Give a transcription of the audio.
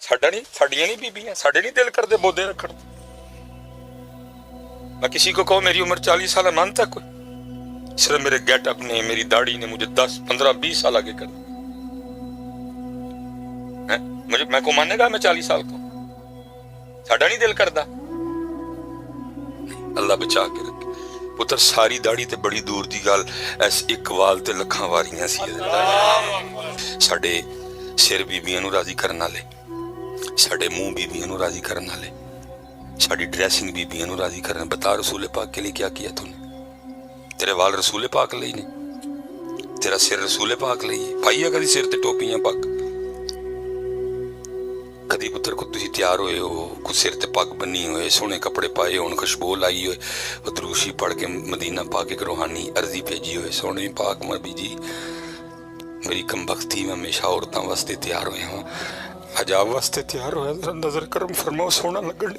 साडा नहीं, साडियां नहीं बीबियां, साडे नहीं दिल करते बोधे रखण। मैं किसी को कहूँ मेरी उम्र 40 साल है, मानता कोई? सिर्फ मेरे गेटअप ने, मेरी दाढ़ी ने मुझे 10, 15, 20 साल आगे कर है। मुझे मैं को मानेगा मैं 40 साल का? साडा नहीं दिल करता? अल्लाह बचा के रखे पुत्र। सारी दाढ़ी ते बड़ी दूर दी गल, ऐस एक वाल ते लखां वारियां सी। साडे सिर बीबियां नूं राजी करन वाले, साडे मुंह बीबियां नूं राजी करन वाले, साडी ड्रेसिंग बीबियां नूं राजी करन। बता रसूल पाक के लिए क्या किया तूने? तेरे वाल रसूल पाक लई ने, तेरा सिर रसूल पाक लई है। पाई है कदी सिर ते टोपियां पग? कदी पुत्र को तुसी तैयार होए हो, कुछ सिर ते पग बनी होए, सोहने कपड़े पाए होन, खुशबू लाई होए, दरूशी पढ़ के मदीना पाक एक रूहानी अर्जी भेजी होए, सोहने पाक मबी जी मेरी कमबख्ती में हमेशा औरतों वास्ते तैयार होए हाँ, हजाब वास्ते तैयार होया, नजर करम फरमाओ, सोहना लगन।